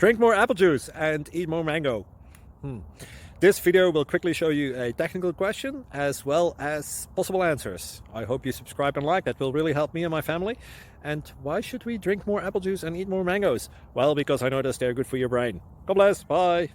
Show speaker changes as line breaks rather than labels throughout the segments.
Drink more apple juice and eat more mango. This video will quickly show you a technical question as well as possible answers. I hope you subscribe and like, that will really help me and my family. And why should we drink more apple juice and eat more mangoes? Well, because I noticed they're good for your brain. God bless, bye.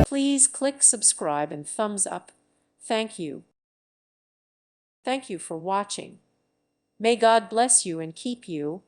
Please click subscribe and thumbs up. Thank you. Thank you for watching. May God bless you and keep you.